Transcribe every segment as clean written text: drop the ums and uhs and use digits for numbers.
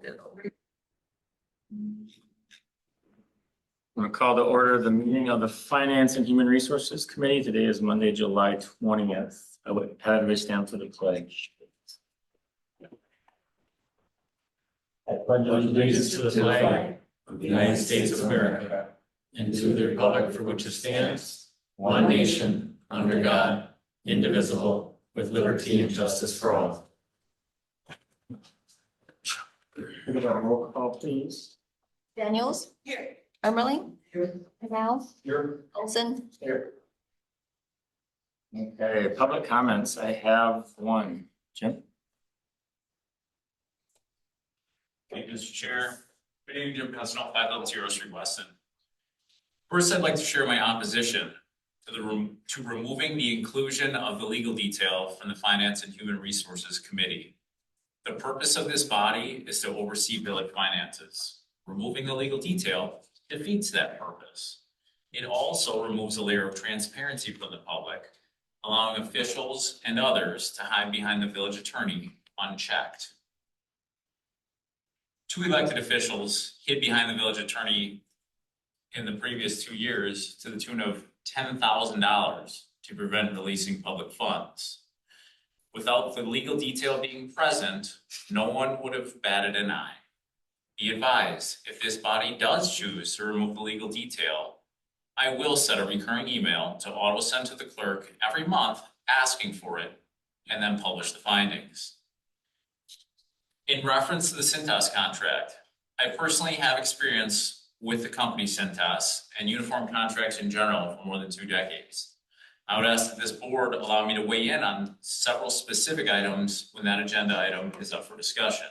I'm going to call to order the meeting of the Finance and Human Resources Committee. Today is Monday, July 20th. I would have everybody stand for the pledge. I pledge allegiance to the flag of the United States of America and to the republic for which it stands, one nation, under God, indivisible, with liberty and justice for all. Give a roll call, please. Daniels. Here. Ermeling. Here. Canal. Here. Olson. Here. Okay, public comments. I have one. Jim? Thank you, Mr. Chair. Good evening, Jim Costello, 500 Street, Weston. First, I'd like to share my opposition to removing the inclusion of the legal detail from the Finance and Human Resources Committee. The purpose of this body is to oversee village finances. Removing the legal detail defeats that purpose. It also removes a layer of transparency from the public, allowing officials and others to hide behind the village attorney unchecked. Two elected officials hid behind the village attorney in the previous 2 years to the tune of $10,000 to prevent releasing public funds. Without the legal detail being present, no one would have batted an eye. Be advised, if this body does choose to remove the legal detail, I will set a recurring email to auto-send to the clerk every month asking for it, and then publish the findings. In reference to the Cintas contract, I personally have experience with the company Cintas and uniform contracts in general for more than 2 decades. I would ask that this board allow me to weigh in on several specific items when that agenda item is up for discussion.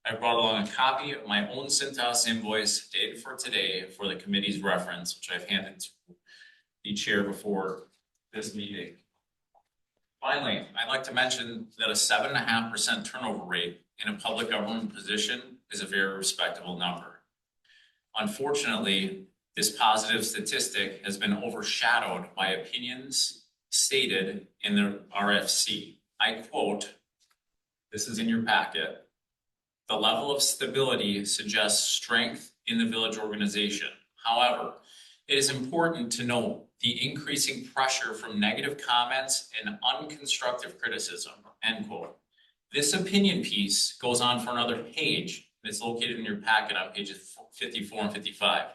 I brought along a copy of my own Cintas invoice dated for today for the committee's reference, which I've handed to the chair before this meeting. Finally, I'd like to mention that a 7.5% turnover rate in a public government position is a very respectable number. Unfortunately, this positive statistic has been overshadowed by opinions stated in the RFC. I quote, this is in your packet, "The level of stability suggests strength in the village organization. However, it is important to note the increasing pressure from negative comments and unconstructive criticism," end quote. This opinion piece goes on for another page, and it's located in your packet on pages 54 and 55.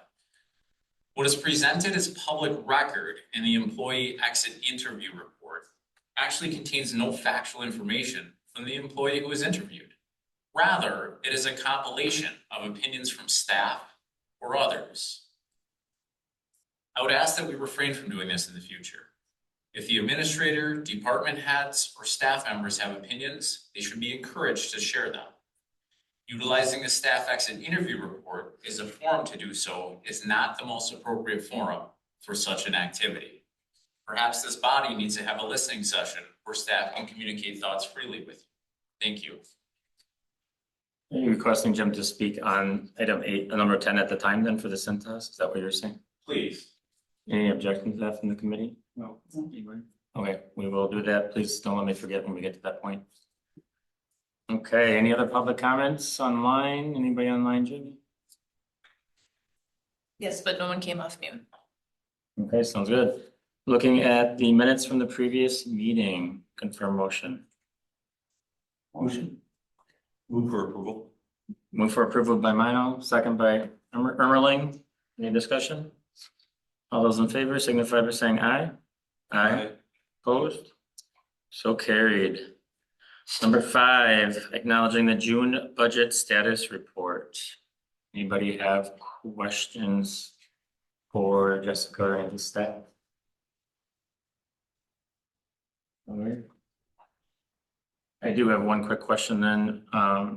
What is presented as public record in the employee exit interview report actually contains no factual information from the employee who was interviewed. Rather, it is a compilation of opinions from staff or others. I would ask that we refrain from doing this in the future. If the administrator, department heads, or staff members have opinions, they should be encouraged to share them. Utilizing the staff exit interview report as a forum to do so is not the most appropriate forum for such an activity. Perhaps this body needs to have a listening session where staff can communicate thoughts freely with you. Thank you. Are you requesting Jim to speak on item 8, number 10 at the time then for the Cintas? Is that what you're saying? Please. Any objections to that from the committee? No. Okay, we will do that. Please don't let me forget when we get to that point. Okay, any other public comments online? Anybody online, Jamie? Yes, but no one came off mute. Okay, sounds good. Looking at the minutes from the previous meeting, confirm motion. Motion. Move for approval. Move for approval by Mino, second by Ermeling. Any discussion? All those in favor signify by saying aye. Aye. Opposed? So carried. Number 5, acknowledging the June budget status report. Anybody have questions for Jessica or any staff? All right. I do have one quick question then,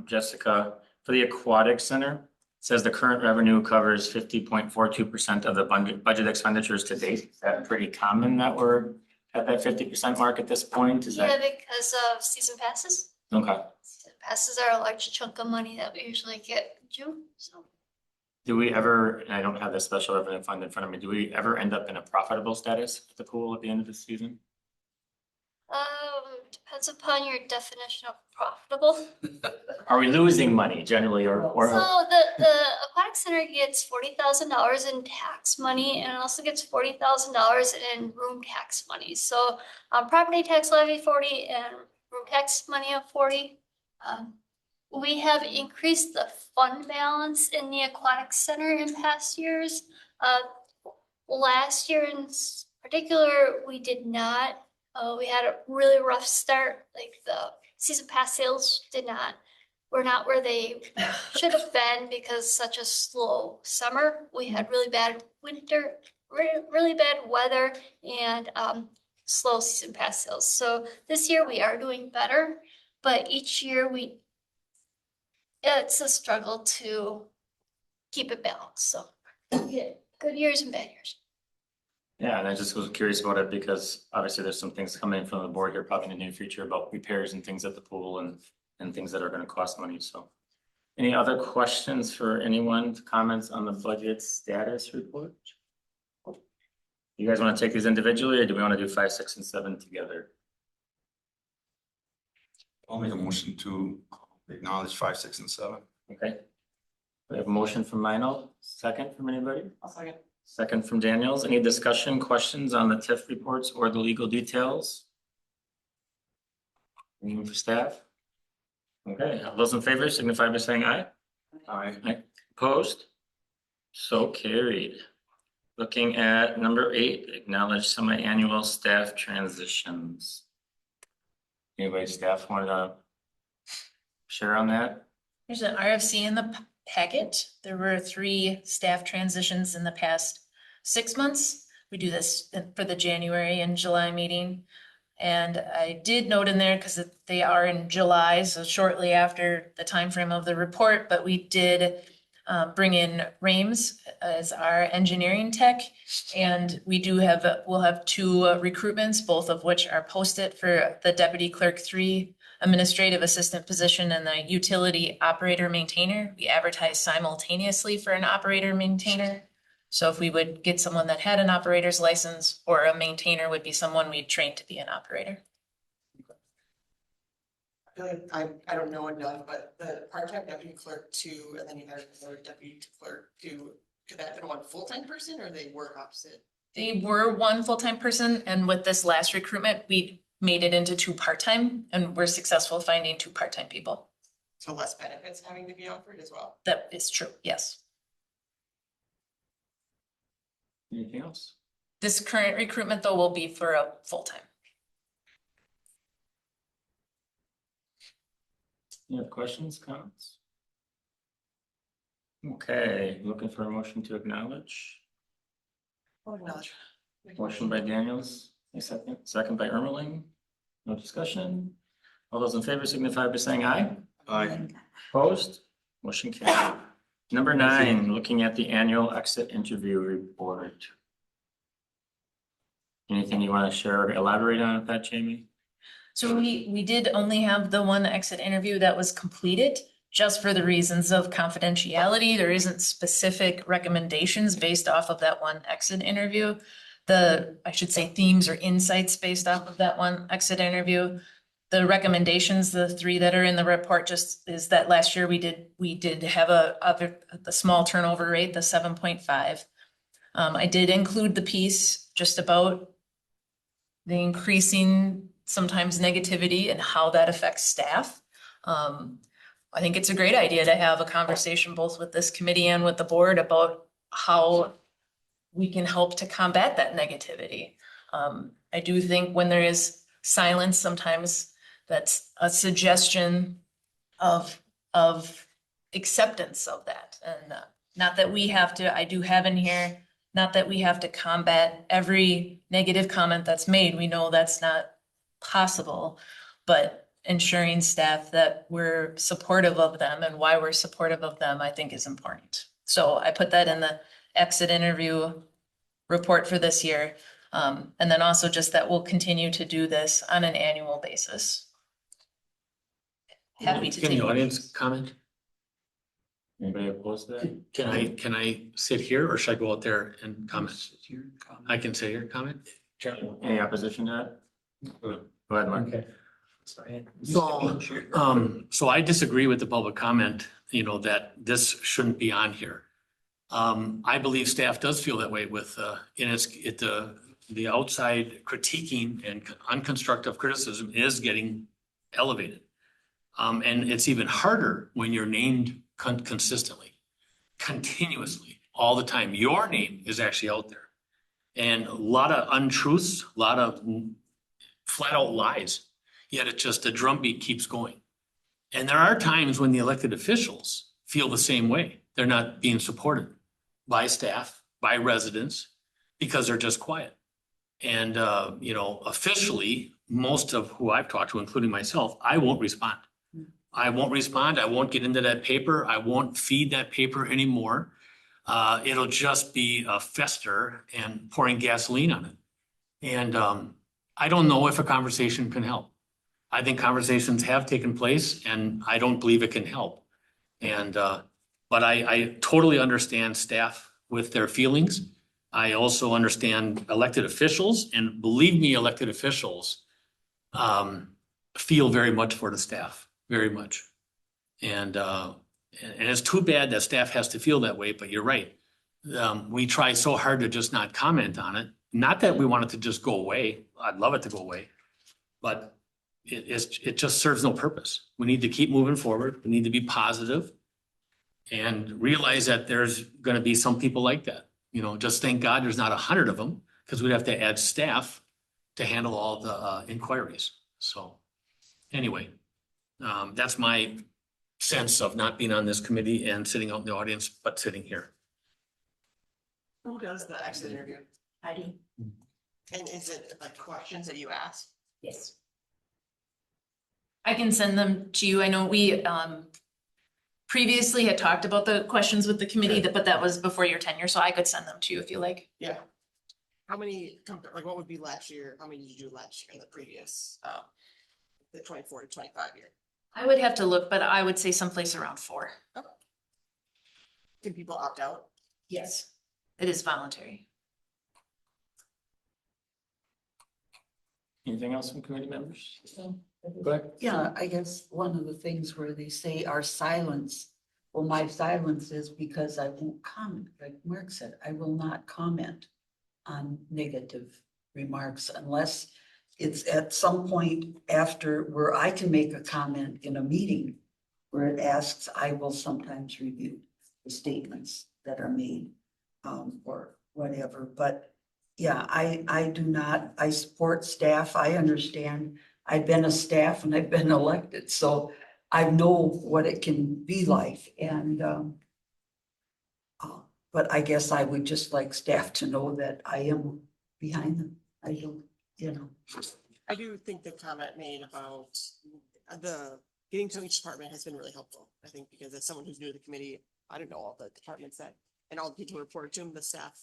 Jessica. For the aquatic center, it says the current revenue covers 50.42% of the budget expenditures to date. Is that pretty common that we're at that 50% mark at this point? Is Yeah, that because of season passes. okay? Season passes are a large chunk of money that we usually get in June, so. Do we ever, and I don't have the special revenue fund in front of me, do we ever end up in a profitable status at the pool at the end of the season? Depends upon your definition of profitable. Are we losing money generally or? So the aquatic center gets $40,000 in tax money and it also gets $40,000 in room tax money. So property tax levy 40 and room tax money of 40. We have increased the fund balance in the aquatic center in past years. Last year in particular, we did not. We had a really rough start, like the season pass sales were not where they should have been because such a slow summer. We had really bad winter, really bad weather and slow season pass sales. So this year we are doing better, but each year it's a struggle to keep it balanced. So yeah, good years and bad years. Yeah, and I just was curious about it because obviously there's some things coming in from the board here probably in the near future about repairs and things at the pool and things that are gonna cost money, so. Any other questions for anyone, comments on the budget status report? You guys wanna take these individually or do we wanna do 5, 6, and 7 together? I'll make a motion to acknowledge 5, 6, and 7. Okay. We have a motion from Lionel, second from anybody? I'll second. Second from Daniels. Any discussion, questions on the TIF reports or the legal details? Anyone for staff? Okay, all those in favor signify by saying aye. Aye. Opposed? So carried. Looking at number 8, acknowledge semi-annual staff transitions. Anybody staff want to share on that? There's an RFC in the packet. There were 3 staff transitions in the past 6 months. We do this for the January and July meeting. And I did note in there, because they are in July, so shortly after the time frame of the report, but we did bring in Rames as our engineering tech. And we'll have 2 recruitments, both of which are posted for the Deputy Clerk 3 administrative assistant position and the utility operator maintainer. We advertise simultaneously for an operator maintainer. So if we would get someone that had an operator's license, or a maintainer would be someone we'd train to be an operator. I feel like I don't know enough, but the part-time deputy clerk 2, and then you have another deputy clerk 2, could that have been one full-time person or they work opposite? They were 1 full-time person, and with this last recruitment, we made it into 2 part-time, and we're successful finding 2 part-time people. So less benefits having to be offered as well. That is true, yes. Anything else? This current recruitment, though, will be for a full-time. Any other questions, comments? Okay, looking for a motion to acknowledge. Acknowledge. Motion by Daniels, a second by Ermeling. No discussion. All those in favor signify by saying aye. Aye. Opposed? Motion carried. Number 9, looking at the annual exit interview report. Anything you want to share or elaborate on with that, Jamie? So we did only have the 1 exit interview that was completed, just for the reasons of confidentiality. There isn't specific recommendations based off of that 1 exit interview. I should say themes or insights based off of that 1 exit interview. The recommendations, the 3 that are in the report, just is that last year we did have a small turnover rate, the 7.5. I did include the piece just about the increasing sometimes negativity and how that affects staff. I think it's a great idea to have a conversation both with this committee and with the board about how we can help to combat that negativity. I do think when there is silence, sometimes that's a suggestion of acceptance of that. And not that we have to, I do have in here, not that we have to combat every negative comment that's made. We know that's not possible, but ensuring staff that we're supportive of them and why we're supportive of them, I think is important. So I put that in the exit interview report for this year. And then also just that we'll continue to do this on an annual basis. Happy to Can take the audience questions. comment? Anybody opposed to that? Can I sit here or should I go out there and comment? I can sit here and comment? Any opposition to that? Go ahead, Mark. Okay. So I disagree with the public comment, that this shouldn't be on here. I believe staff does feel that way with, the outside critiquing and unconstructive criticism is getting elevated. And it's even harder when you're named consistently, continuously, all the time. Your name is actually out there. And a lot of untruths, a lot of flat out lies, yet it just, the drumbeat keeps going. And there are times when the elected officials feel the same way. They're not being supported by staff, by residents, because they're just quiet. And, officially, most of who I've talked to, including myself, I won't respond. I won't respond. I won't get into that paper. I won't feed that paper anymore. It'll just be a fester and pouring gasoline on it. And I don't know if a conversation can help. I think conversations have taken place and I don't believe it can help. And but I totally understand staff with their feelings. I also understand elected officials, and believe me, elected officials feel very much for the staff, very much. And it's too bad that staff has to feel that way, but you're right. We try so hard to just not comment on it. Not that we want it to just go away. I'd love it to go away, but it just serves no purpose. We need to keep moving forward. We need to be positive and realize that there's going to be some people like that. Just thank God there's not 100 of them, because we'd have to add staff to handle all the inquiries. So anyway, that's my sense of not being on this committee and sitting out in the audience, but sitting here. Who does the exit interview? Heidi? And is it like questions that you ask? Yes. I can send them to you. I know we previously had talked about the questions with the committee, but that was before your tenure, so I could send them to you if you like. Yeah. How many, like what would be last year? How many did you do last year in the previous, the 24 to 25 year? I would have to look, but I would say someplace around 4. Can people opt out? Yes. It is voluntary. Anything else from committee members? Go ahead. Yeah, I guess one of the things where they say our silence, well, my silence is because I won't comment, like Mark said, I will not comment on negative remarks unless it's at some point after where I can make a comment in a meeting where it asks, I will sometimes review the statements that are made, or whatever, but yeah, I do not, I support staff, I understand. I've been a staff and I've been elected, so I know what it can be like, and but I guess I would just like staff to know that I am behind them. I don't, I do think the comment made about the getting to each department has been really helpful. I think because as someone who's new to the committee, I don't know all the departments that, and all the people who report to them, the staff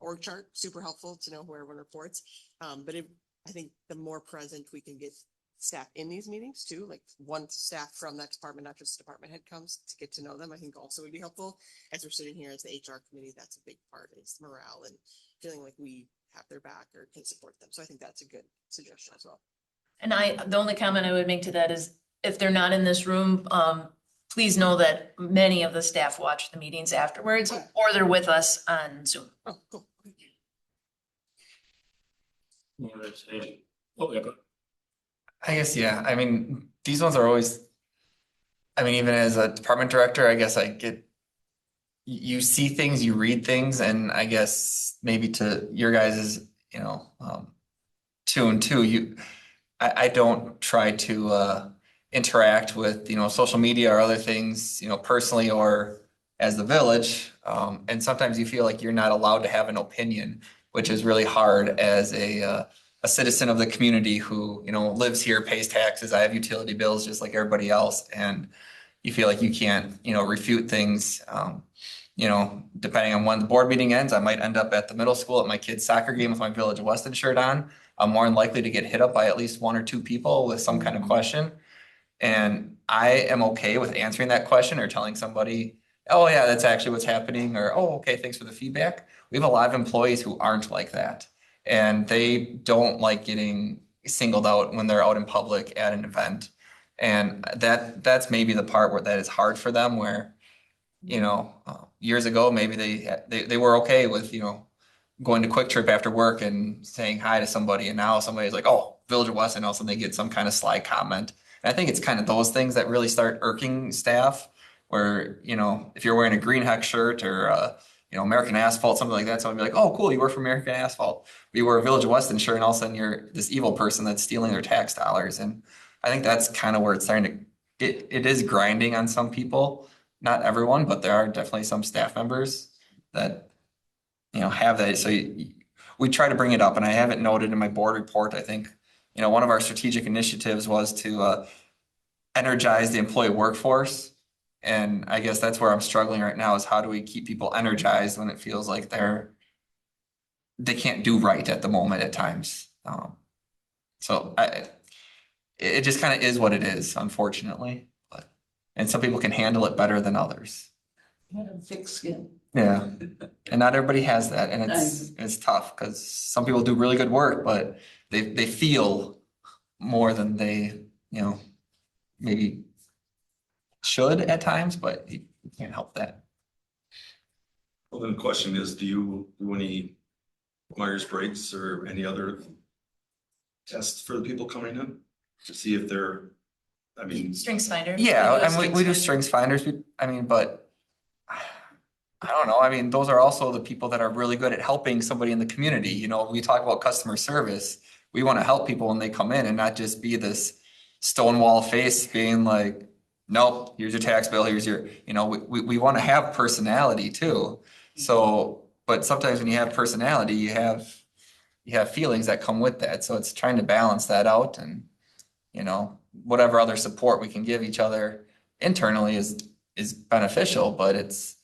org chart, super helpful to know where everyone reports. But I think the more present we can get staff in these meetings too, like one staff from that department, not just department head comes to get to know them, I think also would be helpful. As we're sitting here as the HR committee, that's a big part, is morale and feeling like we have their back or can support them. So I think that's a good suggestion as well. And the only comment I would make to that is if they're not in this room, please know that many of the staff watch the meetings afterwards, or they're with us on Zoom. Oh, cool. Oh, yeah, go. I guess, yeah. I mean, these ones are always, I mean, even as a department director, I guess I get, you see things, you read things, and I guess maybe to your guys's, 2 and 2, I don't try to interact with, social media or other things, personally or as the village. And sometimes you feel like you're not allowed to have an opinion, which is really hard as a citizen of the community who, lives here, pays taxes. I have utility bills just like everybody else. And you feel like you can't, refute things. Depending on when the board meeting ends, I might end up at the middle school at my kid's soccer game with my Village of Weston shirt on. I'm more than likely to get hit up by at least 1 or 2 people with some kind of question. And I am okay with answering that question or telling somebody, oh yeah, that's actually what's happening, or, oh, okay, thanks for the feedback. We have a lot of employees who aren't like that. And they don't like getting, singled out when they're out in public at an event. And that's maybe the part where that is hard for them, where, years ago, maybe they were okay with, going to Quick Trip after work and saying hi to somebody, and now somebody's like, oh, Village of Weston, all of a sudden they get some kind of sly comment. And I think it's kind of those things that really start irking staff, where, if you're wearing a Green Heck shirt or American Asphalt, something like that, someone would be like, oh, cool, you work for American Asphalt. But you wear a Village of Weston shirt and all of a sudden you're this evil person that's stealing their tax dollars. And I think that's kind of where it's starting to, it is grinding on some people, not everyone, but there are definitely some staff members that have that. So we try to bring it up, and I have it noted in my board report. I think, one of our strategic initiatives was to energize the employee workforce. And I guess that's where I'm struggling right now, is how do we keep people energized when it feels like they can't do right at the moment at times. So it just kind of is what it is, unfortunately. And some people can handle it better than others. Had a thick skin. Yeah, and not everybody has that, and it's tough because some people do really good work, but they feel more than they maybe should at times, but you can't help that. Well, then the question is, do you do any Myers-Briggs or any other tests for the people coming in to see if they're, Strengths finder. Yeah, We do a we do strengths strengths finders, but I don't know. Those are also the people that are really good at helping somebody in the community. We talk about customer service. We want to help people when they come in and not just be this stonewall face being like, nope, here's your tax bill, here's your, we want to have personality too. So, but sometimes when you have personality, you have feelings that come with that. So it's trying to balance that out, and, whatever other support we can give each other internally is beneficial, but it's,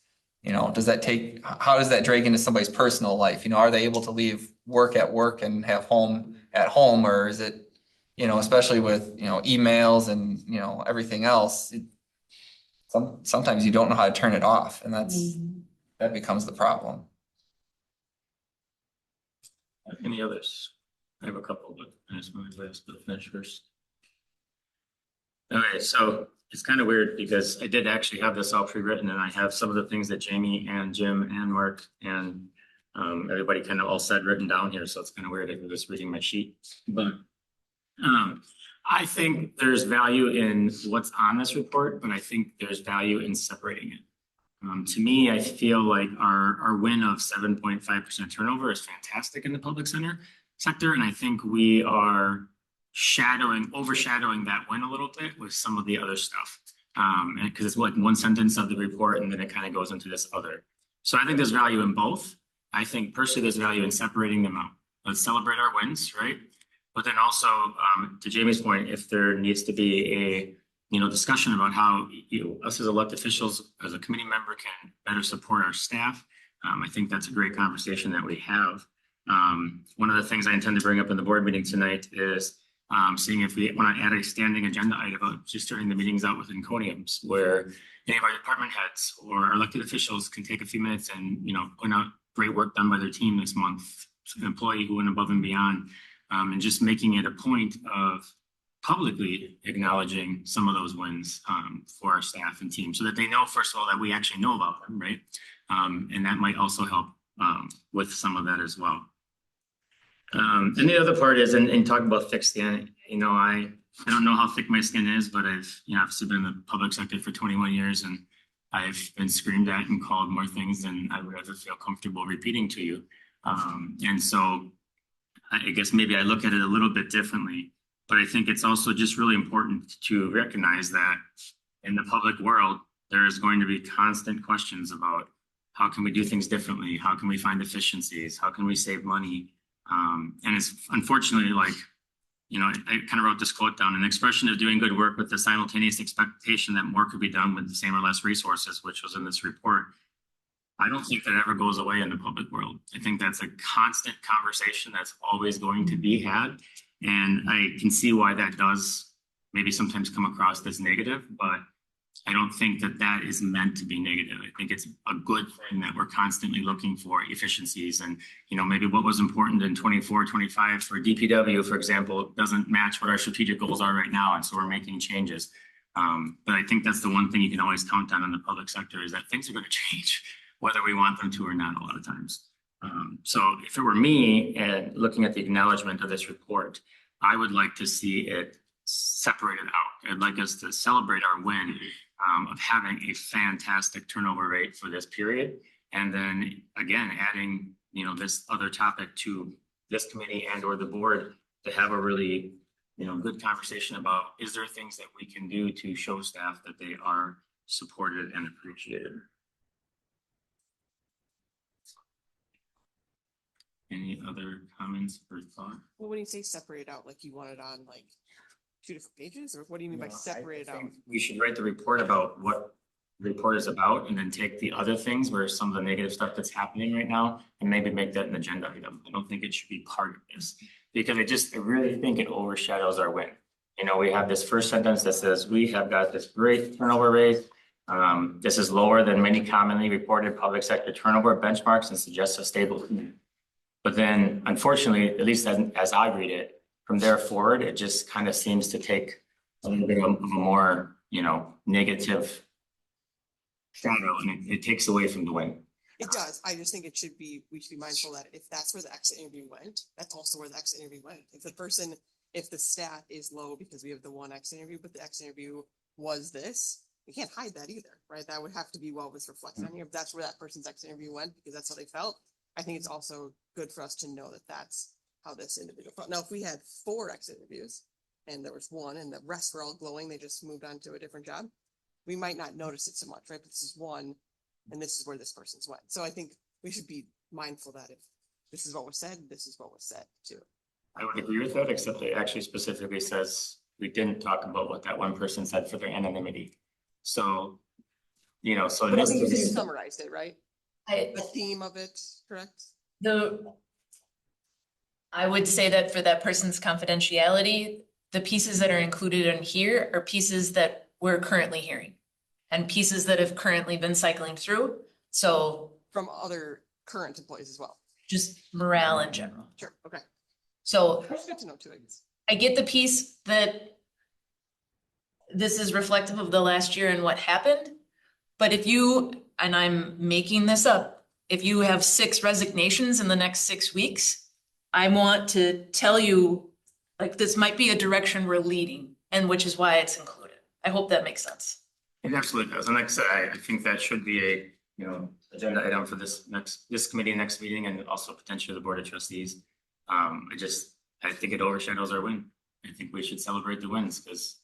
how does that drag into somebody's personal life? Are they able to leave work at work and have home at home, or is it, especially with, emails and, everything else, sometimes you don't know how to turn it off, and that becomes the problem. Any others? I have a couple, but I just want to last, but finish first. Okay, so it's kind of weird because I did actually have this all pre-written, and I have some of the things that Jamie and Jim and Mark and everybody kind of all said written down here. So it's kind of weird if you're just reading my sheet. But I think there's value in what's on this report, but I think there's value in separating it. To me, I feel like our win of 7.5% turnover is fantastic in the public sector. And I think we are overshadowing that win a little bit with some of the other stuff. And because it's like one sentence of the report, and then it kind of goes into this other. So I think there's value in both. I think personally there's value in separating them out. Let's celebrate our wins, right? But then also, to Jamie's point, if there needs to be a discussion about how us as elected officials, as a committee member, can better support our staff, I think that's a great conversation that we have. One of the things I intend to bring up in the board meeting tonight is seeing if we want to add a standing agenda item about just starting the meetings out with enconiums, where any of our department heads or elected officials can take a few minutes and point out great work done by their team this month, an employee who went above and beyond, and just making it a point of publicly acknowledging some of those wins for our staff and team, so that they know, first of all, that we actually know about them, right? And that might also help with some of that as well. And the other part is, and talking about thick skin, I don't know how thick my skin is, but I've obviously been in the public sector for 21 years, and I've been screamed at and called more things than I would ever feel comfortable repeating to you. And so I guess maybe I look at it a little bit differently, but I think it's also just really important to recognize that in the public world, there is going to be constant questions about how can we do things differently? How can we find efficiencies? How can we save money? And it's unfortunately I kind of wrote this quote down: an expression of doing good work with the simultaneous expectation that more could be done with the same or less resources, which was in this report. I don't think that ever goes away in the public world. I think that's a constant conversation that's always going to be had. And I can see why that does maybe sometimes come across as negative, but I don't think that that is meant to be negative. I think it's a good thing that we're constantly looking for efficiencies and, you know, maybe what was important in 24, 25 for DPW, for example, doesn't match what our strategic goals are right now. And so we're making changes. But I think that's the one thing you can always count on in the public sector is that things are going to change, whether we want them to or not a lot of times. So if it were me and looking at the acknowledgement of this report, I would like to see it separated out. I'd like us to celebrate our win of having a fantastic turnover rate for this period. And then again, adding, you know, this other topic to this committee and or the board to have a really, you know, good conversation about, is there things that we can do to show staff that they are supported and appreciated? Any other comments or thought? Well, when you say separate out, like you want it on like 2 different pages, or what do you mean by No, separate it I out? think we should write the report about what the report is about and then take the other things where some of the negative stuff that's happening right now and maybe make that an agenda item. I don't think it should be part of this because I really think it overshadows our win. You know, we have this first sentence that says, we have got this great turnover rate. This is lower than many commonly reported public sector turnover benchmarks and suggests a stable. But then unfortunately, at least as I read it, from there forward, it just kind of seems to take a little bit of a more, you know, negative shadow and it takes away from the win. It does. I just think we should be mindful that if that's where the exit interview went, that's also where the exit interview went. If the stat is low because we have the one exit interview, but the exit interview was this, we can't hide that either, right? That would have to be what was reflected on here. If that's where that person's exit interview went, because that's how they felt. I think it's also good for us to know that that's how this individual felt. Now, if we had 4 exit interviews and there was one and the rest were all glowing, they just moved on to a different job, we might not notice it so much, right? But this is one and this is where this person's went. So I think we should be mindful that if this is what was said, this is what was said too. I would agree with that, except it actually specifically says we didn't talk about what that one person said for their anonymity. So, you know, so But I this think you is, summarized it, right? The theme of it, correct? I would say that for that person's confidentiality, the pieces that are included in here are pieces that we're currently hearing and pieces that have currently been cycling through. So From other current employees as well. just morale in general. Sure, okay. So That's good to know too, I guess. I get the piece that this is reflective of the last year and what happened. But if you, and I'm making this up, if you have 6 resignations in the next 6 weeks, I want to tell you, like, this might be a direction we're leading, and which is why it's included. I hope that makes sense. it absolutely does. And like I said, I think that should be a, you know, agenda item for this committee next meeting and also potentially the Board of Trustees. I think it overshadows our win. I think we should celebrate the wins because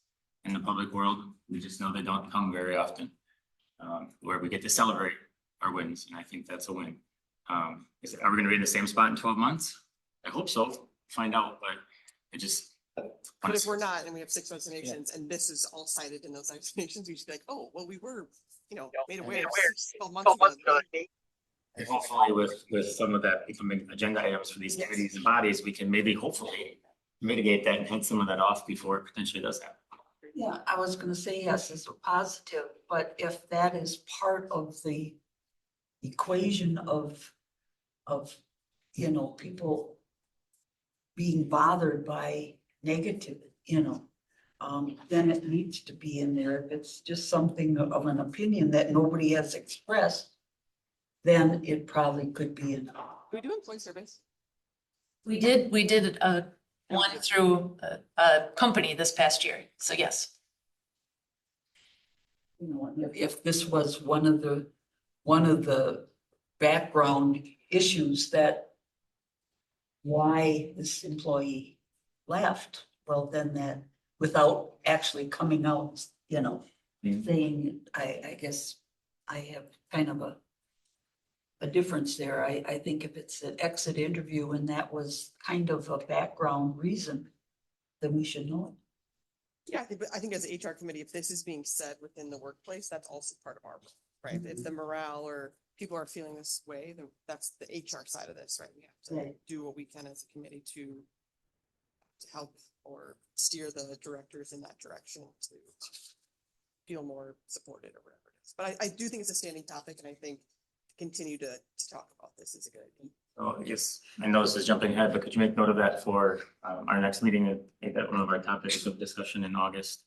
in the public world, we just know they don't come very often. Where we get to celebrate our wins, and I think that's a win. Are we going to be in the same spot in 12 months? I hope so. Find out, but it just. But if we're not, and we have 6 resignations, and this is all cited in those resignations, we should be like, oh, well, we were, you know, made aware 12 months ago. And hopefully with some of that becoming agenda items for these committees and bodies, we can maybe hopefully mitigate that and head some of that off before it potentially does happen. Yeah, I was gonna say yes, it's a positive, but if that is part of the equation of, you know, people being bothered by negative, you know, then it needs to be in there. If it's just something of an opinion that nobody has expressed, then it probably could be in. Do we do employee surveys? We did one through a company this past year, so yes. You know, if this was one of the background issues that why this employee left, well, then that without actually coming out, you know, saying, I guess I have kind of a difference there. I think if it's an exit interview and that was kind of a background reason, then we should know it. Yeah, I think as an HR committee, if this is being said within the workplace, that's also part of our work, right? If the morale or people are feeling this way, then that's the HR side of this, right? We have to do what we can as a committee to help or steer the directors in that direction to feel more supported or whatever it is. But I do think it's a standing topic, and I think to continue to talk about this is a good idea. So I guess, I know this is jumping ahead, but could you make note of that for our next meeting and make that one of our topics of discussion in August?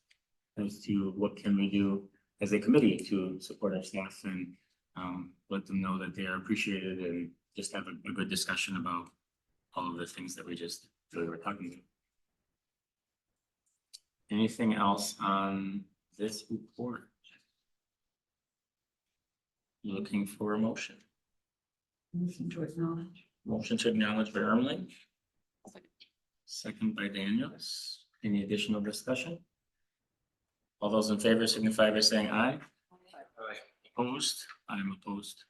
As to what can we do as a committee to support our staff and let them know that they are appreciated and just have a good discussion about all of the things that we just really were talking about. Anything else on this report? Looking for a motion. Motion to acknowledge. Motion to acknowledge by Ermeling. Second by Daniels. Any additional discussion? All those in favor signify by saying aye. Opposed? I am opposed.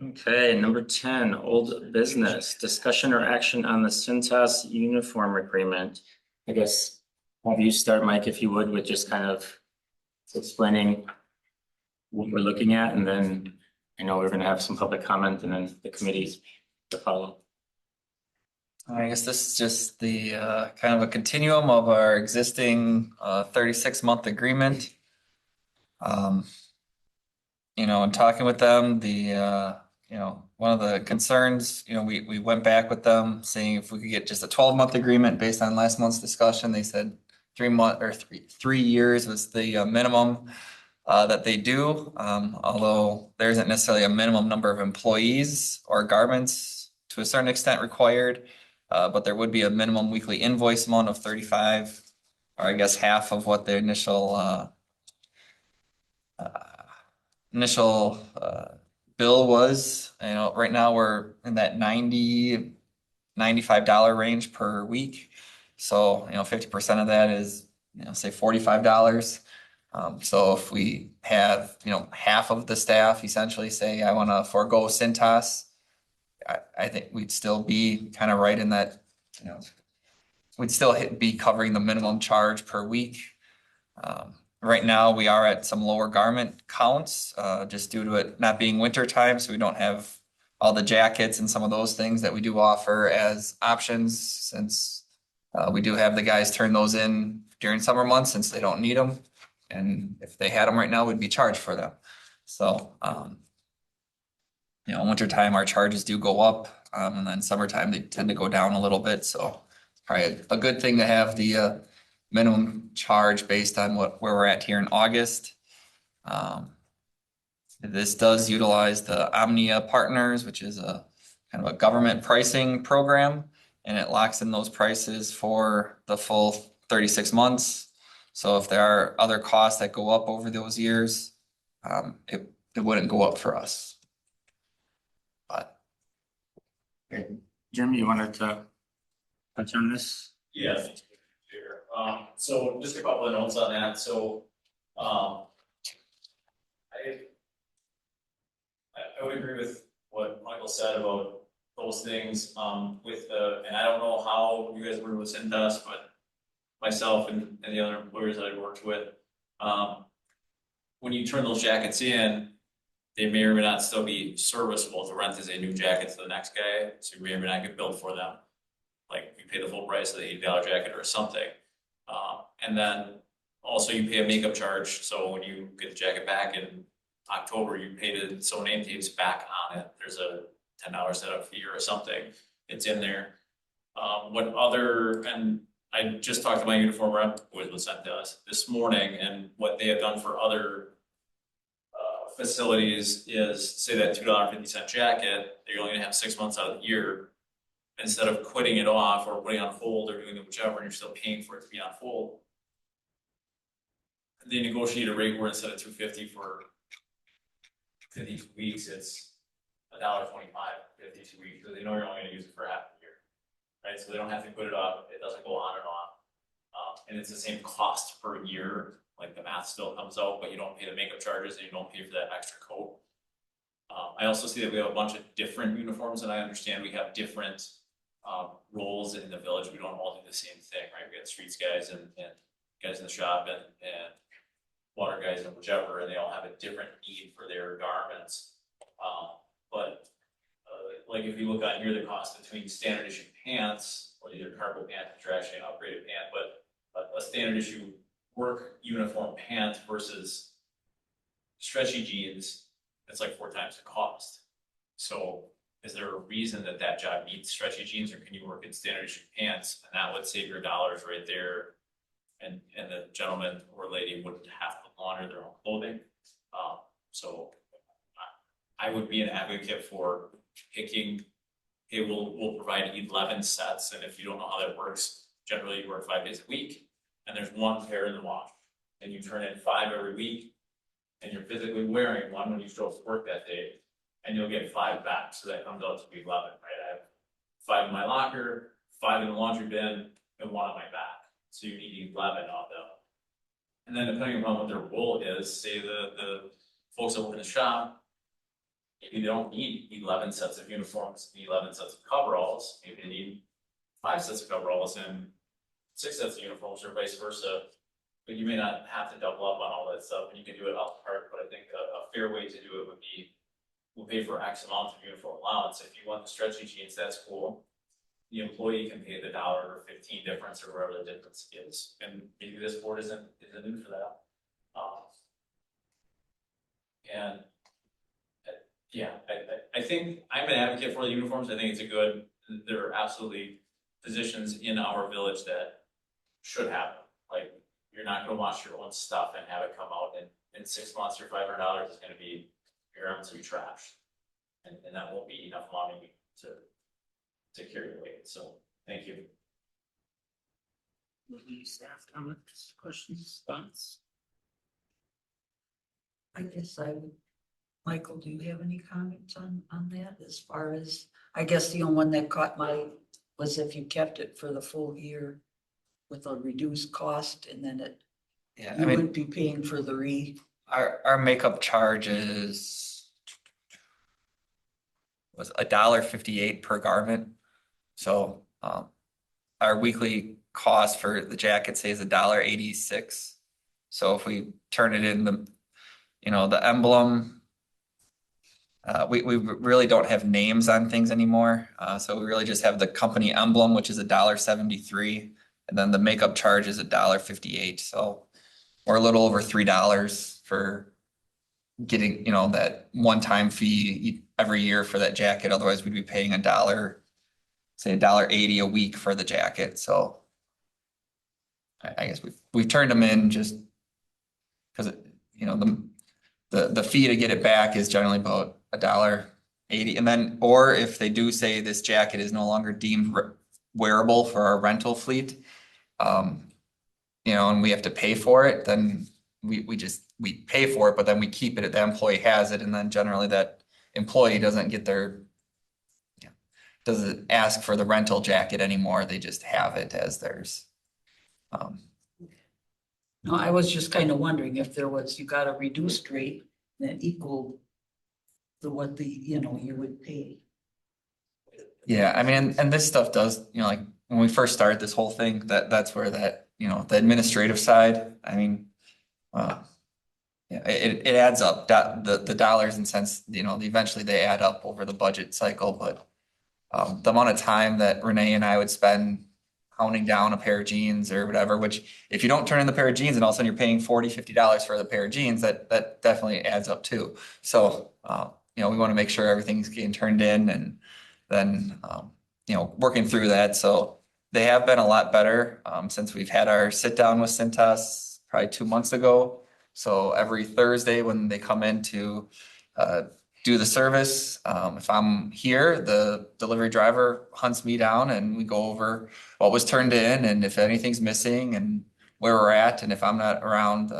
Okay, number 10, old business, discussion or action on the Cintas uniform agreement. I guess, have you start, Mike, if you would, with just kind of explaining what we're looking at, and then I know we're gonna have some public comment and then the committees to follow. I guess this is just the kind of a continuum of our existing 36-month agreement. You know, in talking with them, you know, one of the concerns, you know, we went back with them saying if we could get just a 12-month agreement based on last month's discussion. They said 3 years was the minimum that they do, although there isn't necessarily a minimum number of employees or garments to a certain extent required. But there would be a minimum weekly invoice amount of 35, or I guess half of what the initial bill was. You know, right now we're in that $95 range per week. So, you know, 50% of that is, you know, say $45. So if we have, you know, half of the staff essentially say, I want to forego Cintas, I think we'd still be kind of right in that, you know, we'd still be covering the minimum charge per week. Right now, we are at some lower garment counts, just due to it not being winter time, so we don't have all the jackets and some of those things that we do offer as options, since we do have the guys turn those in during summer months since they don't need them. And if they had them right now, we'd be charged for them. So, you know, wintertime, our charges do go up, and then summertime, they tend to go down a little bit. So probably a good thing to have the minimum charge based on where we're at here in August. This does utilize the Omnia Partners, which is a kind of a government pricing program, and it locks in those prices for the full 36 months. So if there are other costs that go up over those years, it wouldn't go up for us. But Jeremy, you wanted to touch on this? Yeah. Sure. So just a couple of notes on that. So, I would agree with what Michael said about those things, with and I don't know how you guys were with Cintas, but myself and the other employers that I worked with, when you turn those jackets in, they may or may not still be serviceable to rent as a new jacket to the next guy, so you may or may not get billed for them. Like you pay the full price of the $80 jacket or something. And then also you pay a makeup charge, so when you get the jacket back in October, you pay to sew name tapes back on it. There's a $10 setup fee or something. It's in there. And I just talked to my uniform rep with Cintas this morning, and what they have done for other facilities is say that $2.50 jacket, they're only gonna have 6 months out of the year. Instead of quitting it off or putting it on hold or doing whichever, and you're still paying for it to be on hold. They negotiate a rate where instead of $2.50 for 52 weeks, it's $1.25 for 52 weeks, because they know you're only gonna use it for half the year. Right, so they don't have to quit it off, it doesn't go on and off. And it's the same cost per year, like the math still comes out, but you don't pay the makeup charges and you don't pay for that extra coat. I also see that we have a bunch of different uniforms, and I understand we have different roles in the village. We don't all do the same thing, right? We got streets guys and guys in the shop and water guys and whichever, and they all have a different need for their garments. But like if you look on here, the cost between standard issue pants or either cargo pants, which are actually an upgraded pant, but a standard issue work uniform pants versus stretchy jeans, it's like 4 times the cost. So is there a reason that that job needs stretchy jeans, or can you work in standard issue pants and that would save your dollars right there? And the gentleman or lady wouldn't have to launder their own clothing. So I would be an advocate for picking, it will provide 11 sets, and if you don't know how that works, generally you work 5 days a week, and there's one pair in the wash, and you turn in 5 every week, and you're physically wearing one when you show up to work that day, and you'll get 5 back, so that comes out to be 11, right? I have 5 in my locker, 5 in the laundry bin, and 1 on my back, so you need 11 of them. And then depending on what their role is, say the folks that work in the shop, maybe they don't need 11 sets of uniforms, 11 sets of coveralls, maybe they need 5 sets of coveralls and 6 sets of uniforms, or vice versa. But you may not have to double up on all that stuff, and you can do it a la carte, but I think a fair way to do it would be, we'll pay for X amount of uniform allowance. If you want the stretchy jeans, that's cool. The employee can pay the $1 or 15 difference, or whatever the difference is, and maybe this board isn't in for that. And yeah, I think I'm an advocate for the uniforms. I think it's there are absolutely positions in our village that should have them. Like, you're not gonna wash your own stuff and have it come out in 6 months, your $500 is gonna be, your arms will be trashed. And that won't be enough money to carry the weight, so, thank you. Any staff comments, questions, thoughts? I guess Michael, do you have any comments on that as far as, I guess the only one that caught my, was if you kept it for the full year with a reduced cost, and then Yeah, you I mean, would be paying for our makeup charge was $1.58 per garment. So, our weekly cost for the jacket, say, is $1.86. So if we turn it in the emblem, we really don't have names on things anymore. So we really just have the company emblem, which is $1.73, and then the makeup charge is $1.58. So we're a little over $3 for getting, that one-time fee every year for that jacket. Otherwise, we'd be paying say $1.80 a week for the jacket. So I guess we've turned them in just because the fee to get it back is generally about $1.80. And then, or if they do say this jacket is no longer deemed wearable for our rental fleet, and we have to pay for it, then we pay for it, but then we keep it, the employee has it, and then generally that employee doesn't ask for the rental jacket anymore. They just have it as theirs. No, I was just kind of wondering if you got a reduced rate that equaled what you would pay. Yeah, I mean, and this stuff does, like when we first started this whole thing, that's where that, the administrative side, I mean, yeah, it adds up, the dollars and cents, eventually they add up over the budget cycle, but the amount of time that Renee and I would spend counting down a pair of jeans or whatever, which if you don't turn in the pair of jeans and all of a sudden you're paying $40, $50 for the pair of jeans, that definitely adds up too. So, we want to make sure everything's getting turned in, and then, working through that. So they have been a lot better, since we've had our sit down with Cintas probably 2 months ago. So every Thursday when they come in to, do the service, if I'm here, the delivery driver hunts me down and we go over what was turned in and if anything's missing and where we're at. And if I'm not around,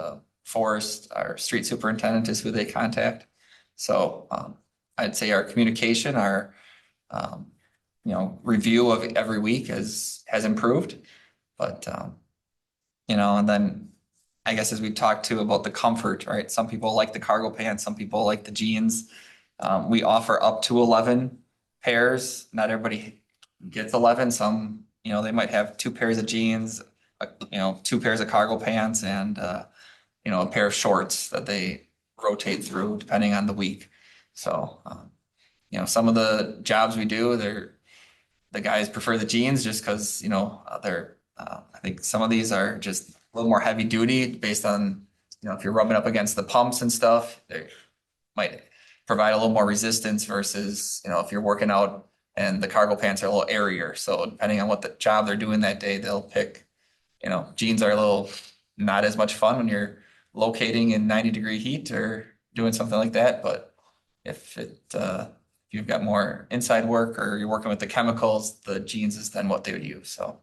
Forrest, our street superintendent, is who they contact. So I'd say our communication, our review of every week has improved. But and then I guess as we talked to about the comfort, right? Some people like the cargo pants, some people like the jeans. We offer up to 11 pairs. Not everybody gets 11. Some, they might have 2 pairs of jeans, 2 pairs of cargo pants, and a pair of shorts that they rotate through depending on the week. So, some of the jobs we do, the guys prefer the jeans just because, I think some of these are just little more heavy duty based on, if you're rubbing up against the pumps and stuff, they might provide a little more resistance versus, if you're working out and the cargo pants are a little airier. So depending on what the job they're doing that day, they'll pick, jeans are a little not as much fun when you're locating in 90-degree heat or doing something like that. But if you've got more inside work or you're working with the chemicals, the jeans is then what they would use. So.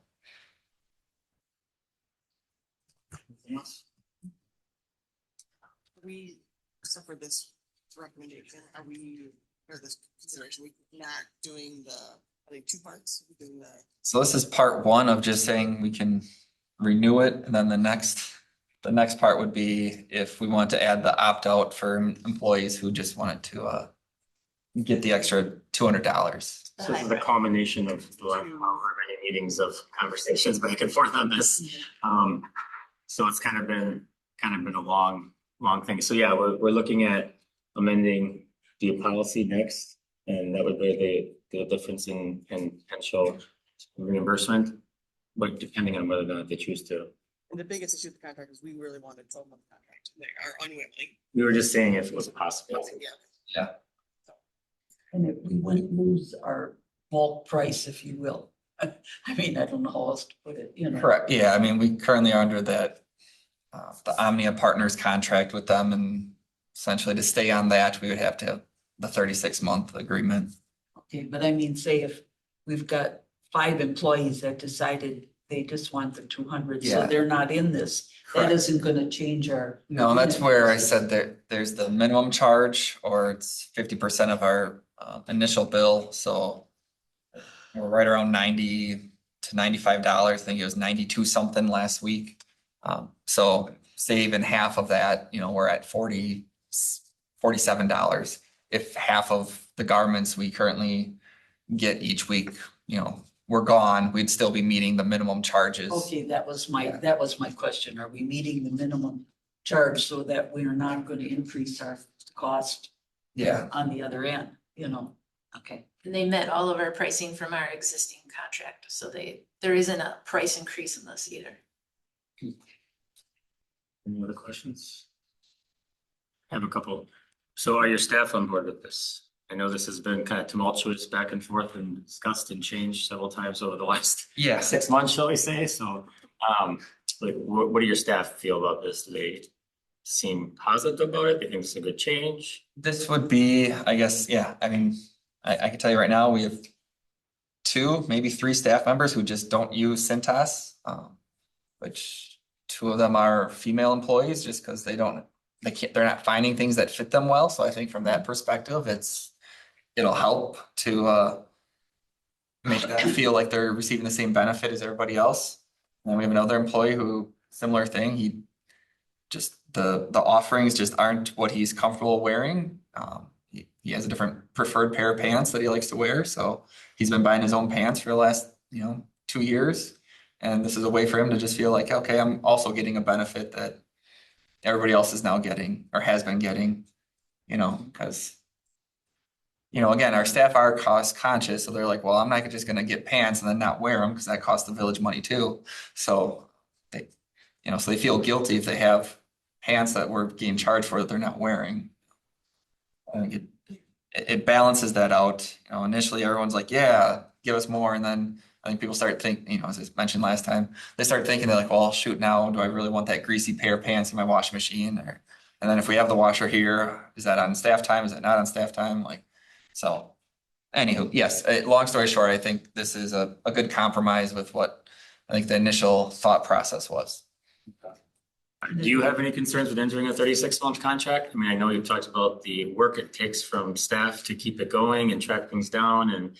We suffer this recommendation, are we, or this consideration, we not doing the, I think, two parts, we doing the. So this is part one of just saying we can renew it, and then the next part would be if we want to add the opt-out for employees who just wanted to get the extra $200. So this is a culmination of however many meetings of conversations back and forth on this. So it's kind of been a long thing. So yeah, we're looking at amending the policy next, and that would be the difference in potential reimbursement, but depending on whether or not they choose to. And the biggest issue with the contract is we really wanted 12-month contract, they are unwilling. We were just saying if it was possible. Yeah. And if we wouldn't lose our bulk price, if you will. I mean, I don't know how else to put it, Correct, yeah, I mean, we currently are under that, the Omnia Partners contract with them, and essentially to stay on that, we would have to have the 36-month agreement. Okay, but I mean, say if we've got 5 employees that decided they just want the 200, so Yeah. they're not in this, that Correct. isn't gonna change our. No, that's where I said there's the minimum charge, or it's 50% of our initial bill, so we're right around $90 to $95. I think it was 92 something last week. So say even half of that, we're at $47. If half of the garments we currently get each week, we're gone, we'd still be meeting the minimum charges. Okay, that was my question. Are we meeting the minimum charge so that we are not gonna increase our cost Yeah, on the other end, Okay. And they met all of our pricing from our existing contract, so there isn't a price increase in this either. Any other questions? I have a couple. So are your staff on board with this? I know this has been kind of tumultuous back and forth and discussed and changed several times over the last yeah. 6 months, shall we say? So, what do your staff feel about this? Do they seem positive about it? They think it's a good change? This would be, I guess, yeah, I mean, I can tell you right now, we have 2, maybe 3 staff members who just don't use Cintas. Which 2 of them are female employees just because they're not finding things that fit them well. So I think from that perspective, it'll help to make them feel like they're receiving the same benefit as everybody else. And we have another employee who, similar thing, he just, the offerings just aren't what he's comfortable wearing. He has a different preferred pair of pants that he likes to wear, so he's been buying his own pants for the last, 2 years. And this is a way for him to just feel like, okay, I'm also getting a benefit that everybody else is now getting or has been getting, because again, our staff are cost conscious, so they're like, well, I'm not just gonna get pants and then not wear them because that costs the village money too. So they, so they feel guilty if they have pants that we're getting charged for that they're not wearing. I think it balances that out. Initially everyone's like, yeah, give us more. And then I think people start thinking, as I mentioned last time, they start thinking they're like, well, shoot, now do I really want that greasy pair of pants in my washing machine? And then if we have the washer here, is that on staff time? Is it not on staff time? So anywho, yes, long story short, I think this is a good compromise with what I think the initial thought process was. Do you have any concerns with entering a 36-month contract? I mean, I know you've talked about the work it takes from staff to keep it going and track things down and,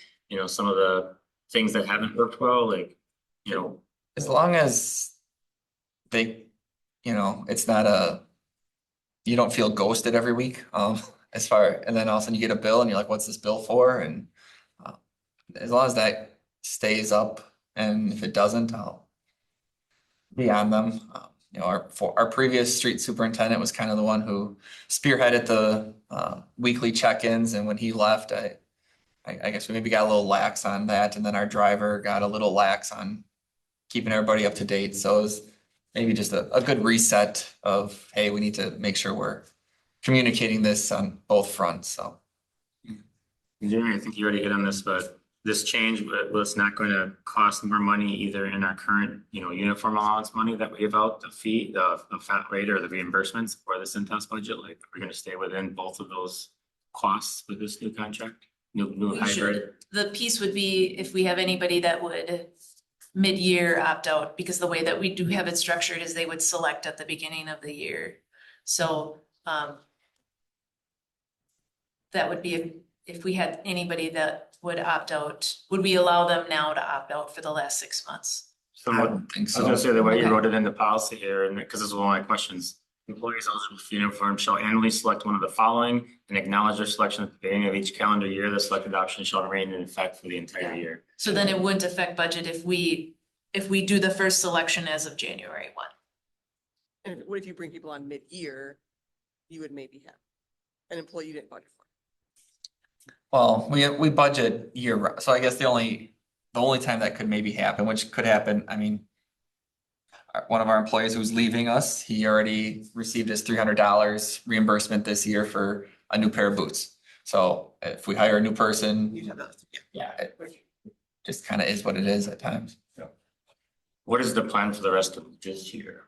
some of the things that haven't worked well, As long as they, it's not you don't feel ghosted every week, and then all of a sudden you get a bill and you're like, what's this bill for? And as long as that stays up, and if it doesn't, I'll be on them. Our previous street superintendent was kind of the one who spearheaded the weekly check-ins, and when he left, I guess we maybe got a little lax on that, and then our driver got a little lax on keeping everybody up to date. So maybe just a good reset of, hey, we need to make sure we're communicating this on both fronts, so. Yeah, I think you already hit on this, but this change was not going to cost more money either in our current, uniform allowance money that we give out, the fee, the flat rate or the reimbursements for the Cintas budget, like we're gonna stay within both of those costs with this new contract, new We hybrid. should. The piece would be if we have anybody that would mid-year opt out, because the way that we do have it structured is they would select at the beginning of the year. So, that would be if we had anybody that would opt out, would we allow them now to opt out for the last 6 months? So I I don't think was gonna so. say the way you Okay. wrote it in the policy here, and because this is one of my questions. Employees eligible for uniform shall annually select one of the following and acknowledge their selection at the beginning of each calendar year. The selected option shall remain in effect for the entire year. So then it wouldn't affect budget if we do the first selection as of January 1. And what if you bring people on mid-year, you would maybe have an employee you didn't budget for. Well, we budget year, so I guess the only time that could maybe happen, which could happen, I mean. One of our employees who's leaving us, he already received his $300 reimbursement this year for a new pair of boots. So if we hire a new person, You'd have that. yeah, it just kind of is what it is at times. What is the plan for the rest of this year?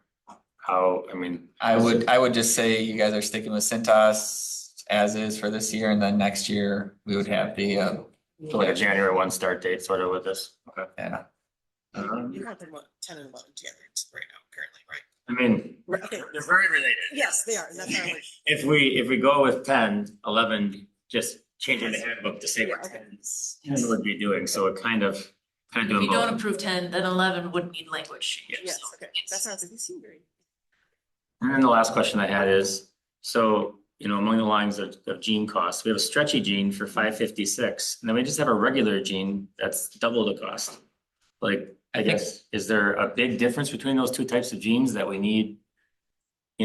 How, I mean. I would just say you guys are sticking with Cintas as is for this year, and then next year we would have the, So like a January 1 start date sort of with this, okay. yeah. You have them 10 and 11 January right now, currently, right? I mean, Okay. they're very related. Yes, they are. And that's how like, If we go with 10, 11, just changing the handbook to say what Yeah, okay. 10 would be doing, so it kind of If doing you don't both. approve 10, then 11 would need language changes. yes, So okay. That's how they seem very. And then the last question I had is, so, among the lines of jean costs, we have a stretchy jean for $556, and then we just have a regular jean that's double the cost. Like, I guess, is there a big difference between those two types of jeans that we need?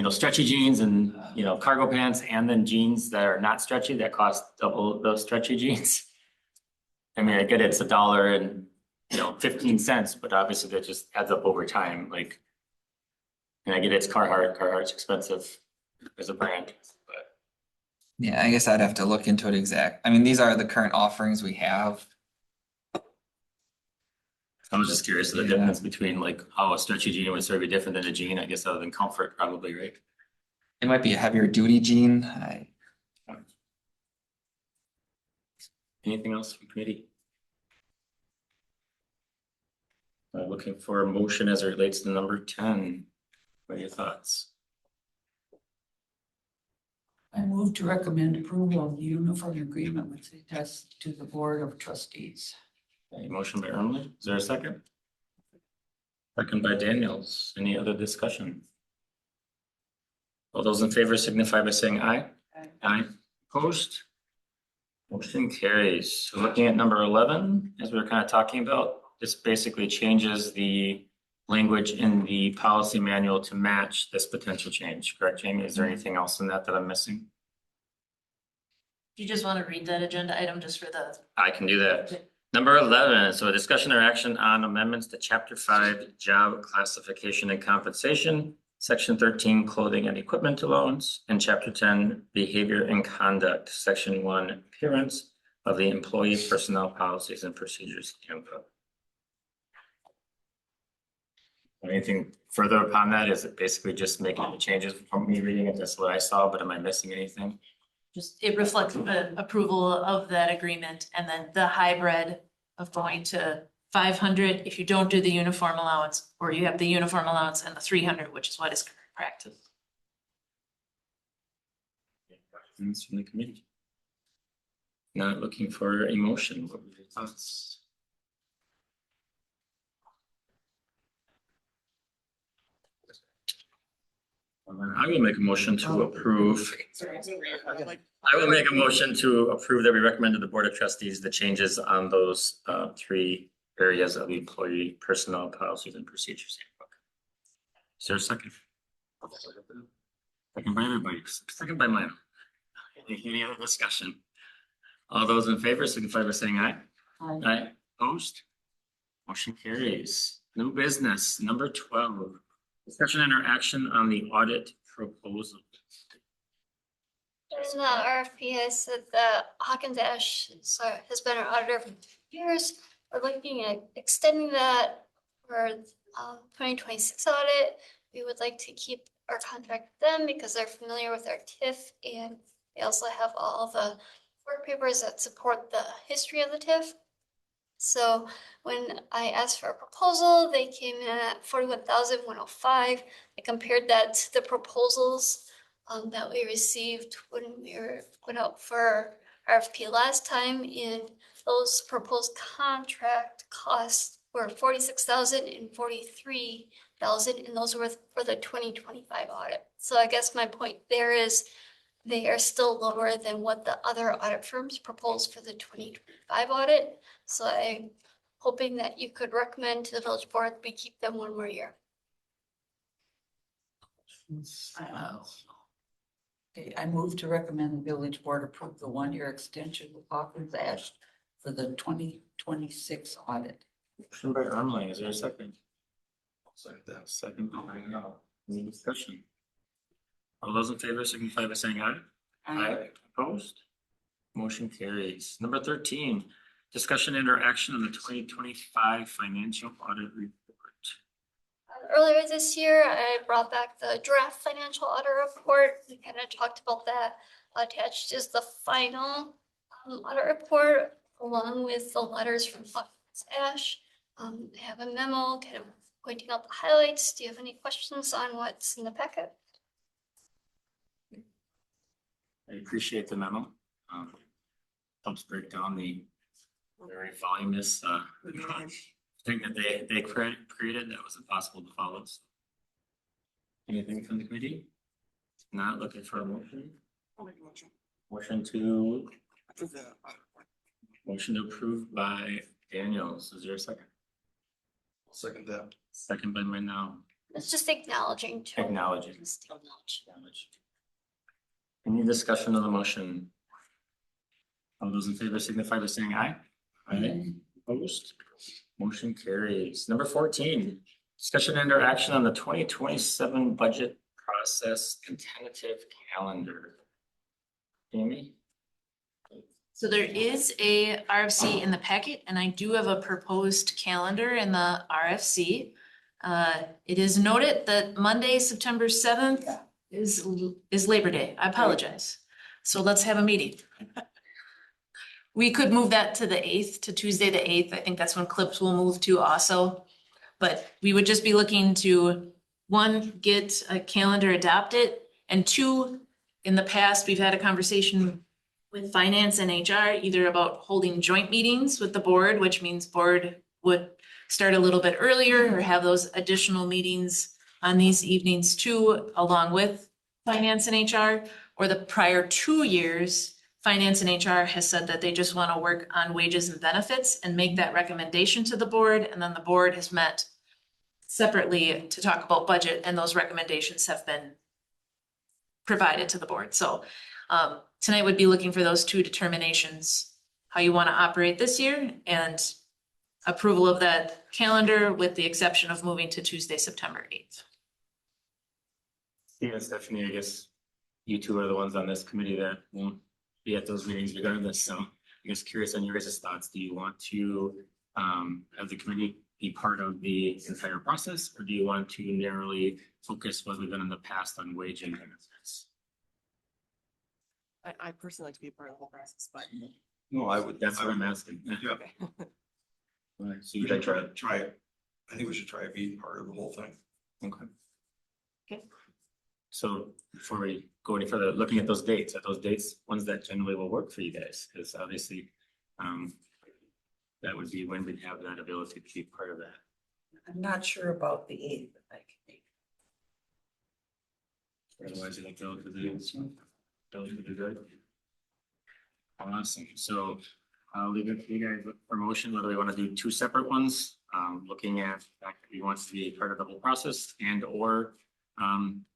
Stretchy jeans and, cargo pants, and then jeans that are not stretchy that cost double those stretchy jeans? I mean, I get it's $1 and, 15 cents, but obviously that just adds up over time, like. And I get it's Carhartt's expensive as a brand, but. Yeah, I guess I'd have to look into it exact. I mean, these are the current offerings we have. I was just curious of the Yeah. difference between like how a stretchy jean would sort of be different than a jean, I guess, other than comfort, probably, right? It might be a heavier duty jean. Anything else from committee? Looking for a motion as it relates to number 10. What are your thoughts? I move to recommend approval of the uniform agreement with Cintas to the Board of Trustees. A motion by Ermeling, is there a second? Second by Daniels, any other discussion? All those in favor signify by saying aye. Aye, opposed? Motion carries. So looking at number 11, as we were kind of talking about, this basically changes the language in the policy manual to match this potential change, correct, Jamie? Is there anything else in that I'm missing? Do you just want to read that agenda item just for the, I can do that. Number 11, so a discussion or action on amendments to Chapter 5, Job Classification and Compensation, Section 13, Clothing and Equipment Allowance, and Chapter 10, Behavior and Conduct, Section 1, Appearance of the Employee Personnel Policies and Procedures Handbook. Anything further upon that? Is it basically just making the changes from me reading it? That's what I saw, but am I missing anything? just, it reflects the approval of that agreement and then the hybrid of going to 500 if you don't do the uniform allowance, or you have the uniform allowance and the 300, which is what is current practice. Questions from the committee? Not looking for a motion. What were your thoughts? I will make a motion to approve. Like, I will make a motion to approve that we recommend to the Board of Trustees the changes on those 3 areas of the employee personnel policies and procedures handbook. Is there a second? Second by everybody, second by mine. Any other discussion? All those in favor signify by saying aye. Aye. Aye, opposed? Motion carries. New business, number 12. Discussion and or action on the audit proposal. In the RFP, I said that Hawkins Ash has been our auditor for 2 years. We're looking at extending that for 2026 audit. We would like to keep our contract with them because they're familiar with our TIF and they also have all the work papers that support the history of the TIF. So when I asked for a proposal, they came in at 41,105. I compared that to the proposals that we received when went out for RFP last time, and those proposed contract costs were 46,000 and 43,000, and those were for the 2025 audit. So I guess my point there is they are still lower than what the other audit firms proposed for the 2025 audit. So I'm hoping that you could recommend to the village board we keep them 1 more year. Okay, I move to recommend the village board approve the 1-year extension with Hawkins Ash for the 2026 audit. Motion by Ermeling, is there a second? Second that. Second by Meinl. Any discussion? All those in favor signify by saying aye. Opposed? Motion carries. Number 13, discussion and or action on the 2025 financial audit report. Earlier this year, I brought back the draft financial audit report. We kind of talked about that. Attached is the final audit report along with the letters from Hawkins Ash. I have a memo kind of pointing out the highlights. Do you have any questions on what's in the packet? I appreciate the memo. Helps break down the very voluminous thing that they created that was impossible to follow. Anything from the committee? Not looking for a motion. Motion to approve by Daniels. Is there a second? Second that. Second by Meinl. It's just acknowledging. too. Acknowledging. Just acknowledge. Any discussion of the motion? All those in favor signify by saying aye. Aye. Opposed? Motion carries. Number 14, discussion and or action on the 2027 budget process and tentative calendar. Amy? So there is a RFC in the packet and I do have a proposed calendar in the RFC. It is noted that Monday, September 7th is Labor Day. I apologize. So let's have a meeting. We could move that to the 8th, to Tuesday, the 8th. I think that's when clips will move to also. But we would just be looking to, 1, get a calendar adopted, and 2, in the past, we've had a conversation with finance and HR, either about holding joint meetings with the board, which means board would start a little bit earlier or have those additional meetings on these evenings too, along with finance and HR, or the prior 2 years, finance and HR has said that they just want to work on wages and benefits and make that recommendation to the board. And then the board has met separately to talk about budget, and those recommendations have been provided to the board. So tonight would be looking for those 2 determinations, how you want to operate this year and approval of that calendar with the exception of moving to Tuesday, September 8th. Steve and Stephanie, I guess you 2 are the ones on this committee that won't be at those meetings regardless. So I'm just curious on your guys' thoughts. Do you want to have the committee be part of the entire process, or do you want to narrowly focus what we've done in the past on wage and benefits? I personally like to be a part of the whole process, but No, I would. That's what I'm asking. Yeah, Right, so we you should guys try it. I think we should try to be part of the whole thing. okay. Okay. So before we go any further, looking at those dates, ones that generally will work for you guys, because obviously that would be when we'd have that ability to be part of that. I'm not sure about the 8th, but I can make Otherwise, you like relatively good. Awesome. So I'll leave it for you guys for motion, whether we want to do 2 separate ones, looking at the fact that we want to be part of the whole process and or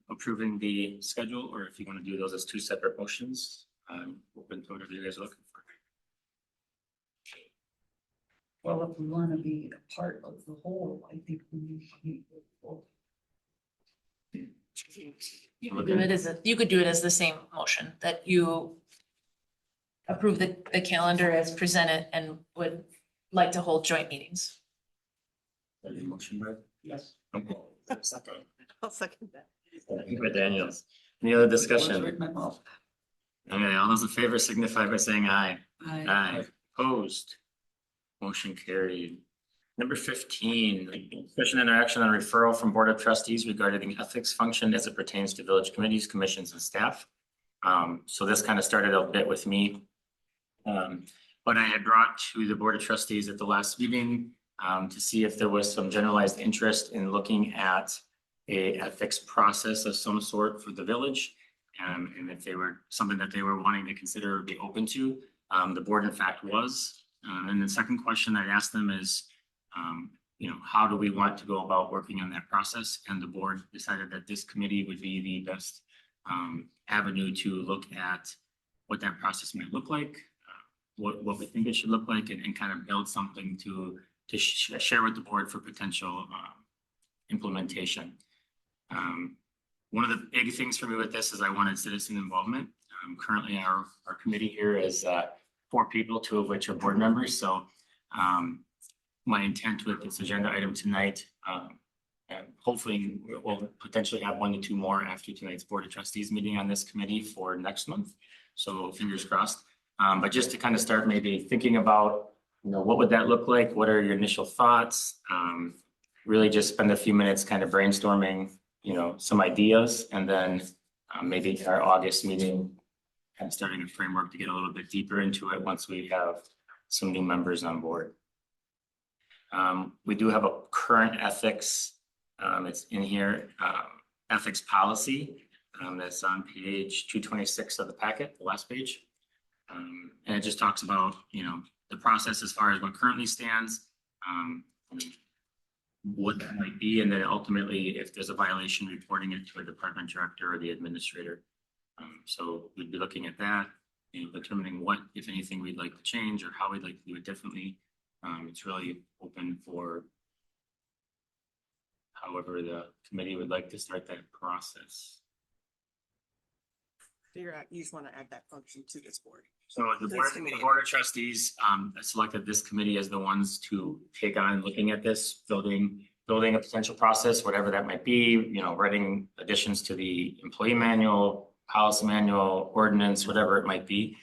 approving the schedule, or if you want to do those as 2 separate motions, I'm open to whatever you guys are looking for. Well, if we want to be a part of the whole, I think we need to be. You could do it as you could do it as the same motion that you approve the calendar as presented and would like to hold joint meetings. Any motion, Brett? Yes. Okay. Second. I'll second that. Second by Daniels. Any other discussion? Words right in my mouth. Okay, all those in favor signify by saying aye. I- Aye. Opposed. Motion carried. Number 15, discussion and action on referral from Board of Trustees regarding the ethics function as it pertains to village committees, commissions, and staff. So this kind of started a bit with me. But I had brought to the Board of Trustees at the last meeting to see if there was some generalized interest in looking at a ethics process of some sort for the village. And if they were something that they were wanting to consider or be open to, the board in fact was. And the second question I'd asked them is, how do we want to go about working on that process? And the board decided that this committee would be the best avenue to look at what that process might look like, what we think it should look like, and kind of build something to share with the board for potential implementation. One of the big things for me with this is I wanted citizen involvement. Currently our committee here is 4 people, 2 of which are board members. So my intent with this agenda item tonight, and hopefully we'll potentially have 1 to 2 more after tonight's Board of Trustees meeting on this committee for next month. So fingers crossed. But just to kind of start maybe thinking about, what would that look like? What are your initial thoughts? Really just spend a few minutes kind of brainstorming, some ideas, and then maybe our August meeting, kind of starting a framework to get a little bit deeper into it once we have some new members on board. We do have a current ethics, it's in here, ethics policy, that's on page 226 of the packet, the last page. And it just talks about, the process as far as what currently stands, what that might be, and then ultimately, if there's a violation, reporting it to a department director or the administrator. So we'd be looking at that, determining what, if anything, we'd like to change or how we'd like to do it differently. It's really open for however the committee would like to start that process. You just want to add that function to this board. So the board of trustees selected this committee as the ones to take on looking at this, building a potential process, whatever that might be, writing additions to the employee manual, policy manual, ordinance, whatever it might be.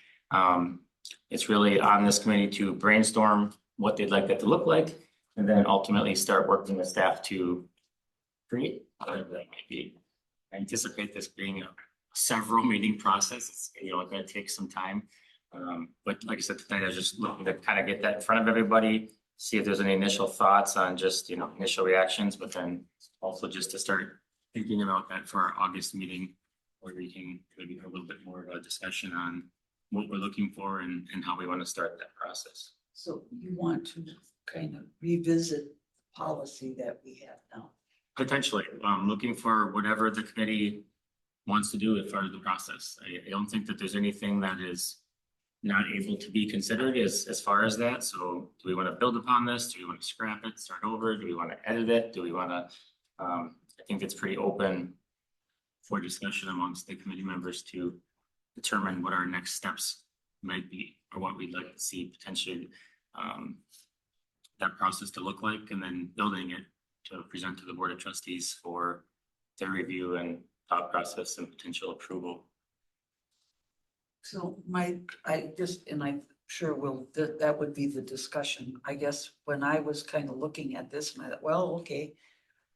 It's really on this committee to brainstorm what they'd like that to look like, and then ultimately start working with staff to create whatever that might be. I anticipate this being a several meeting process. It's going to take some time. But like I said, tonight I was just looking to kind of get that in front of everybody, see if there's any initial thoughts on just, initial reactions, but then also just to start thinking about that for our August meeting, where we can maybe have a little bit more of a discussion on what we're looking for and how we want to start that process. So you want to kind of revisit the policy that we have now? Potentially, looking for whatever the committee wants to do as far as the process. I don't think that there's anything that is not able to be considered as far as that. So do we want to build upon this? Do we want to scrap it, start over? Do we want to edit it? Do we want to, I think it's pretty open for discussion amongst the committee members to determine what our next steps might be or what we'd like to see potentially that process to look like, and then building it to present to the Board of Trustees for their review and thought process and potential approval. So I'm sure that would be the discussion. I guess when I was kind of looking at this, and I thought, well, okay,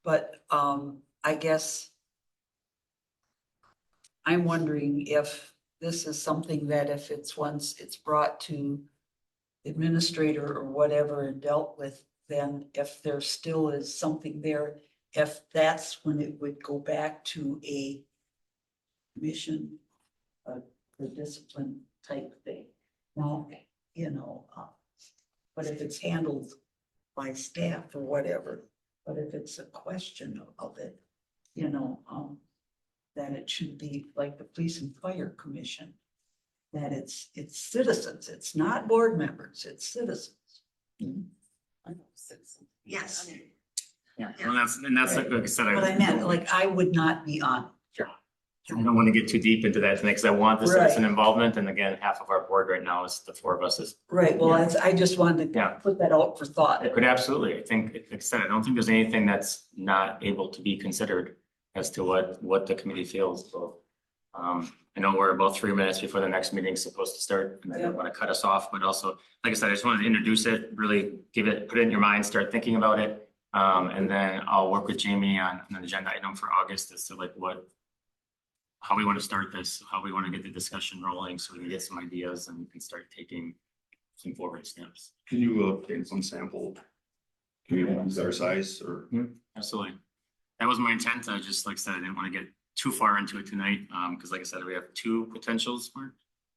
but I guess I'm wondering if this is something that if once it's brought to administrator or whatever and dealt with, then if there still is something there, if that's when it would go back to a commission, the discipline type thing. Now, but if it's handled by staff or whatever, but if it's a question of it, then it should be like the police and fire commission, that it's citizens, it's not board members, it's citizens. I know, citizen. Yes. Yeah, well, that's like I said. But I meant, like, I would not be on, I don't want to get too deep into that tonight because I want the citizen Right. involvement. And again, half of our board right now is the four of us is. Right, well, I just wanted Yeah. to put that out for thought. It could absolutely, I think, like I said, I don't think there's anything that's not able to be considered as to what the committee feels, so. I know we're about 3 minutes before the next meeting's supposed to start, and I don't want to cut us off, but also, like I said, I just wanted to introduce it, really put it in your mind, start thinking about it. And then I'll work with Jamie on an agenda item for August as to like how we want to start this, how we want to get the discussion rolling, so we can get some ideas and can start taking some forward steps. Can you obtain some sample communities our size or? Absolutely. That was my intent. I just, like I said, I didn't want to get too far into it tonight, because like I said, we have two potentials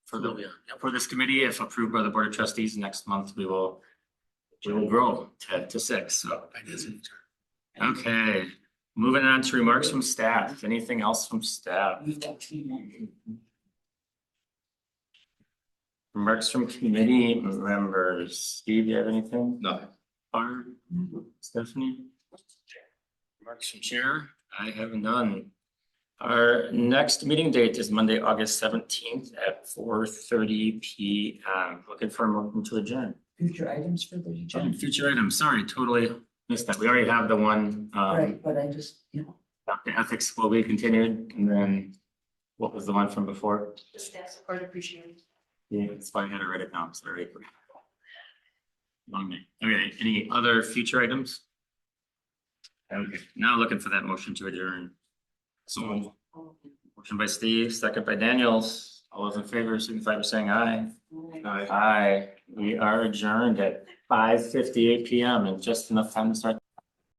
for this committee. If approved by the Board of Trustees next month, we will grow to 6, so. Okay, moving on to remarks from staff. Anything else from staff? Remarks from committee members. Steve, you have anything? No. Barb? Stephanie? Remarks from chair? I have none. Our next meeting date is Monday, August 17th at 4:30 p.m. Looking for a motion to adjourn. Future items for the agenda. Future items, sorry, totally missed that. We already have the one, Right, but I just, the ethics will be continued, and then what was the one from before? Staff support appreciated. Yeah, that's why I had to write it down, sorry. Long name. Okay, any other future items? Okay, now looking for that motion to adjourn. So, motion by Steve, second by Daniels. All those in favor, signify by saying aye. Aye. We are adjourned at 5:58 p.m. and just enough time to start